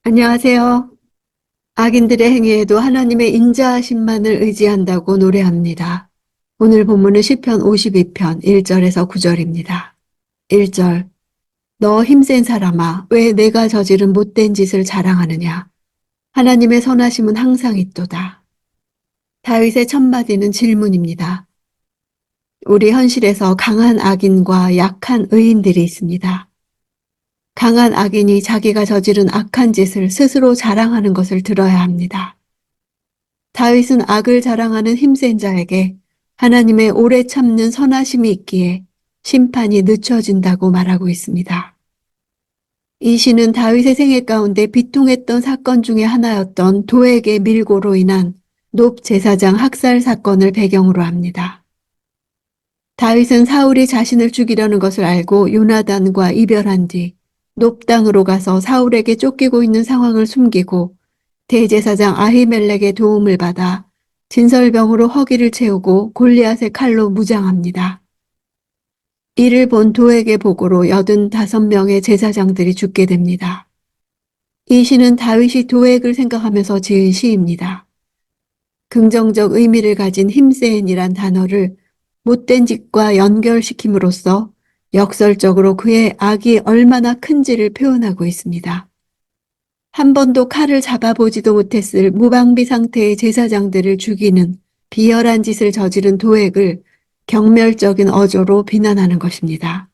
안녕하세요. 악인들의 행위에도 하나님의 인자하심만을 의지한다고 노래합니다. 오늘 본문은 시편 52편 1절에서 9절입니다. 1절 너 힘센 사람아 왜 내가 저지른 못된 짓을 자랑하느냐. 하나님의 선하심은 항상 있도다. 다윗의 첫 마디는 질문입니다. 우리 현실에서 강한 악인과 약한 의인들이 있습니다. 강한 악인이 자기가 저지른 악한 짓을 스스로 자랑하는 것을 들어야 합니다. 다윗은 악을 자랑하는 힘센 자에게 하나님의 오래 참는 선하심이 있기에 심판이 늦춰진다고 말하고 있습니다. 이 시는 다윗의 생애 가운데 비통했던 사건 중에 하나였던 도액의 밀고로 인한 높 제사장 학살 사건을 배경으로 합니다. 다윗은 사울이 자신을 죽이려는 것을 알고 요나단과 이별한 뒤 높 땅으로 가서 사울에게 쫓기고 있는 상황을 숨기고 대제사장 아히멜렉의 도움을 받아 진설병으로 허기를 채우고 골리앗의 칼로 무장합니다. 이를 본 도액의 보고로 85명의 제사장들이 죽게 됩니다. 이 시는 다윗이 도액을 생각하면서 지은 시입니다. 긍정적 의미를 가진 힘센이란 단어를 못된 짓과 연결시킴으로써 역설적으로 그의 악이 얼마나 큰지를 표현하고 있습니다. 한 번도 칼을 잡아보지도 못했을 무방비 상태의 제사장들을 죽이는 비열한 짓을 저지른 도액을 경멸적인 어조로 비난하는 것입니다.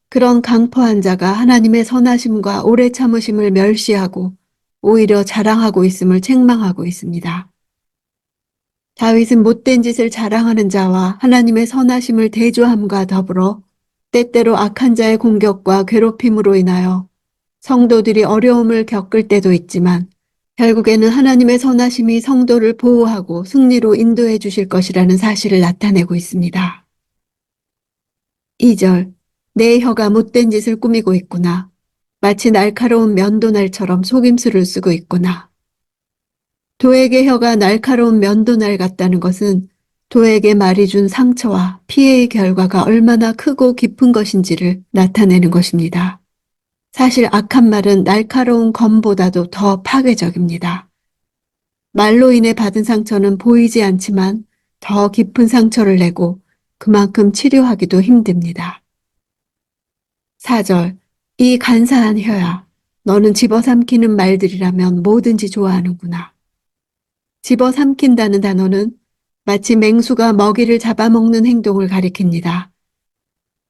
그런 강포한 자가 하나님의 선하심과 오래 참으심을 멸시하고 오히려 자랑하고 있음을 책망하고 있습니다. 다윗은 못된 짓을 자랑하는 자와 하나님의 선하심을 대조함과 더불어 때때로 악한 자의 공격과 괴롭힘으로 인하여 성도들이 어려움을 겪을 때도 있지만 결국에는 하나님의 선하심이 성도를 보호하고 승리로 인도해 주실 것이라는 사실을 나타내고 있습니다. 2절 내 혀가 못된 짓을 꾸미고 있구나. 마치 날카로운 면도날처럼 속임수를 쓰고 있구나. 도액의 혀가 날카로운 면도날 같다는 것은 도액의 말이 준 상처와 피해의 결과가 얼마나 크고 깊은 것인지를 나타내는 것입니다. 사실 악한 말은 날카로운 검보다도 더 파괴적입니다. 말로 인해 받은 상처는 보이지 않지만 더 깊은 상처를 내고 그만큼 치료하기도 힘듭니다. 4절 이 간사한 혀야 너는 집어삼키는 말들이라면 뭐든지 좋아하는구나. 집어삼킨다는 단어는 마치 맹수가 먹이를 잡아먹는 행동을 가리킵니다.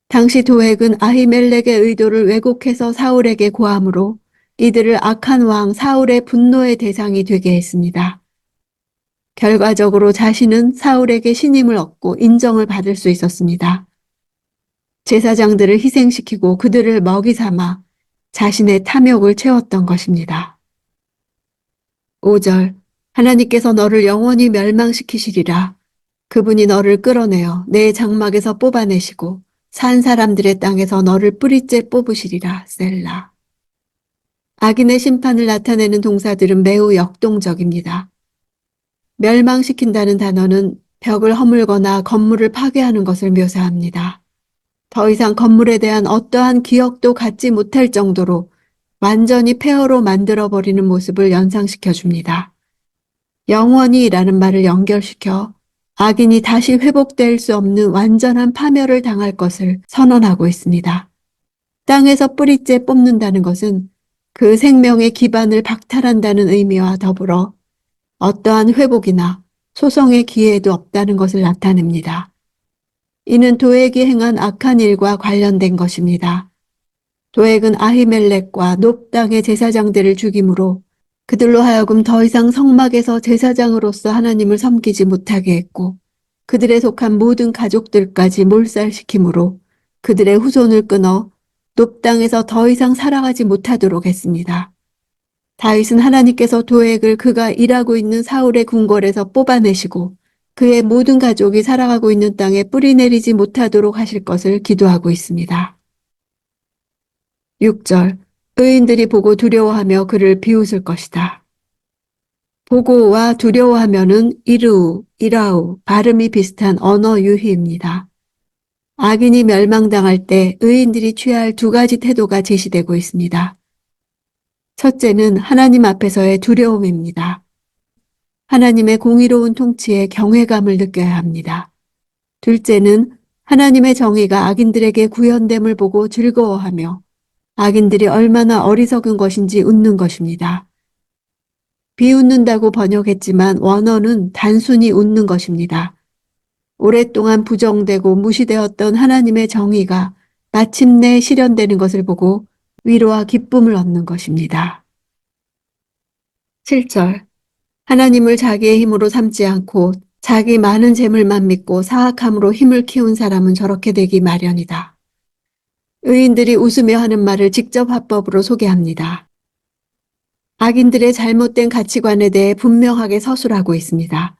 당시 도액은 아히멜렉의 의도를 왜곡해서 사울에게 고함으로 이들을 악한 왕 사울의 분노의 대상이 되게 했습니다. 결과적으로 자신은 사울에게 신임을 얻고 인정을 받을 수 있었습니다. 제사장들을 희생시키고 그들을 먹이 삼아 자신의 탐욕을 채웠던 것입니다. 5절 하나님께서 너를 영원히 멸망시키시리라. 그분이 너를 끌어내어 내 장막에서 뽑아내시고 산 사람들의 땅에서 너를 뿌리째 뽑으시리라. 셀라. 악인의 심판을 나타내는 동사들은 매우 역동적입니다. 멸망시킨다는 단어는 벽을 허물거나 건물을 파괴하는 것을 묘사합니다. 더 이상 건물에 대한 어떠한 기억도 갖지 못할 정도로 완전히 폐허로 만들어버리는 모습을 연상시켜 줍니다. 영원히라는 말을 연결시켜 악인이 다시 회복될 수 없는 완전한 파멸을 당할 것을 선언하고 있습니다. 땅에서 뿌리째 뽑는다는 것은 그 생명의 기반을 박탈한다는 의미와 더불어 어떠한 회복이나 소송의 기회도 없다는 것을 나타냅니다. 이는 도액이 행한 악한 일과 관련된 것입니다. 도액은 아히멜렉과 높 땅의 제사장들을 죽임으로 그들로 하여금 더 이상 성막에서 제사장으로서 하나님을 섬기지 못하게 했고 그들에 속한 모든 가족들까지 몰살시키므로 그들의 후손을 끊어 높 땅에서 더 이상 살아가지 못하도록 했습니다. 다윗은 하나님께서 도액을 그가 일하고 있는 사울의 궁궐에서 뽑아내시고 그의 모든 가족이 살아가고 있는 땅에 뿌리내리지 못하도록 하실 것을 기도하고 있습니다. 6절 의인들이 보고 두려워하며 그를 비웃을 것이다. 보고와 두려워하면은 이르우, 이라우 발음이 비슷한 언어 유희입니다. 악인이 멸망당할 때 의인들이 취할 두 가지 태도가 제시되고 있습니다. 첫째는 하나님 앞에서의 두려움입니다. 하나님의 공의로운 통치에 경외감을 느껴야 합니다. 둘째는 하나님의 정의가 악인들에게 구현됨을 보고 즐거워하며 악인들이 얼마나 어리석은 것인지 웃는 것입니다. 비웃는다고 번역했지만 원어는 단순히 웃는 것입니다. 오랫동안 부정되고 무시되었던 하나님의 정의가 마침내 실현되는 것을 보고 위로와 기쁨을 얻는 것입니다. 7절. 하나님을 자기의 힘으로 삼지 않고 자기 많은 재물만 믿고 사악함으로 힘을 키운 사람은 저렇게 되기 마련이다. 의인들이 웃으며 하는 말을 직접 화법으로 소개합니다. 악인들의 잘못된 가치관에 대해 분명하게 서술하고 있습니다.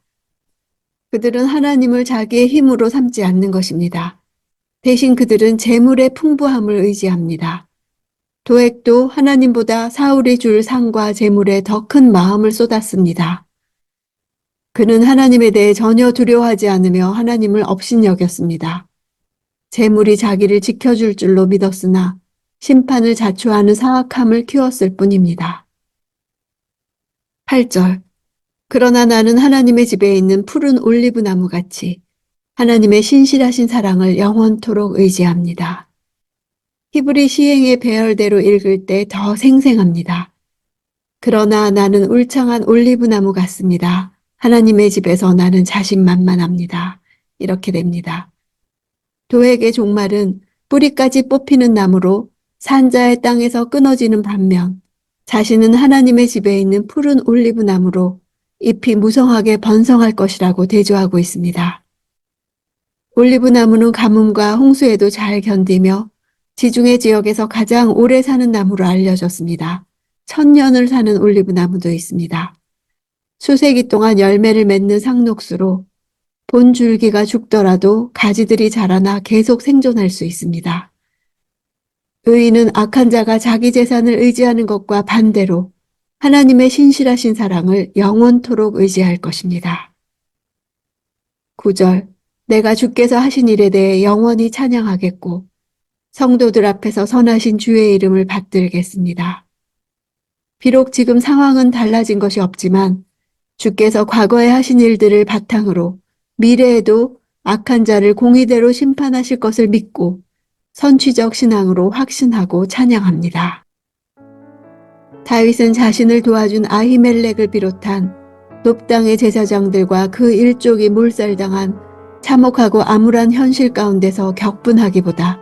그들은 하나님을 자기의 힘으로 삼지 않는 것입니다. 대신 그들은 재물의 풍부함을 의지합니다. 도액도 하나님보다 사울이 줄 상과 재물에 더 큰 마음을 쏟았습니다. 그는 하나님에 대해 전혀 두려워하지 않으며 하나님을 업신여겼습니다. 재물이 자기를 지켜줄 줄로 믿었으나 심판을 자초하는 사악함을 키웠을 뿐입니다. 8절. 그러나 나는 하나님의 집에 있는 푸른 올리브 나무같이 하나님의 신실하신 사랑을 영원토록 의지합니다. 히브리 시행의 배열대로 읽을 때 더 생생합니다. 그러나 나는 울창한 올리브 나무 같습니다. 하나님의 집에서 나는 자신만만합니다. 이렇게 됩니다. 도액의 종말은 뿌리까지 뽑히는 나무로 산자의 땅에서 끊어지는 반면 자신은 하나님의 집에 있는 푸른 올리브 나무로 잎이 무성하게 번성할 것이라고 대조하고 있습니다. 올리브 나무는 가뭄과 홍수에도 잘 견디며 지중해 지역에서 가장 오래 사는 나무로 알려졌습니다. 1000년을 사는 올리브 나무도 있습니다. 수세기 동안 열매를 맺는 상록수로 본 줄기가 죽더라도 가지들이 자라나 계속 생존할 수 있습니다. 의인은 악한 자가 자기 재산을 의지하는 것과 반대로 하나님의 신실하신 사랑을 영원토록 의지할 것입니다. 9절. 내가 주께서 하신 일에 대해 영원히 찬양하겠고 성도들 앞에서 선하신 주의 이름을 받들겠습니다. 비록 지금 상황은 달라진 것이 없지만 주께서 과거에 하신 일들을 바탕으로 미래에도 악한 자를 공의대로 심판하실 것을 믿고 선취적 신앙으로 확신하고 찬양합니다. 다윗은 자신을 도와준 아히멜렉을 비롯한 높당의 제사장들과 그 일족이 몰살당한 참혹하고 암울한 현실 가운데서 격분하기보다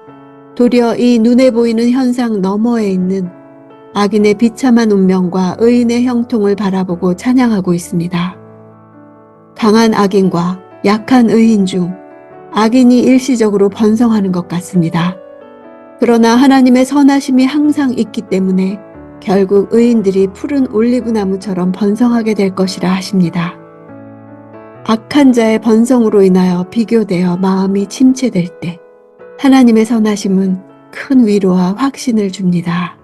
도리어 이 눈에 보이는 현상 너머에 있는 악인의 비참한 운명과 의인의 형통을 바라보고 찬양하고 있습니다. 강한 악인과 약한 의인 중 악인이 일시적으로 번성하는 것 같습니다. 그러나 하나님의 선하심이 항상 있기 때문에 결국 의인들이 푸른 올리브 나무처럼 번성하게 될 것이라 하십니다. 악한 자의 번성으로 인하여 비교되어 마음이 침체될 때 하나님의 선하심은 큰 위로와 확신을 줍니다.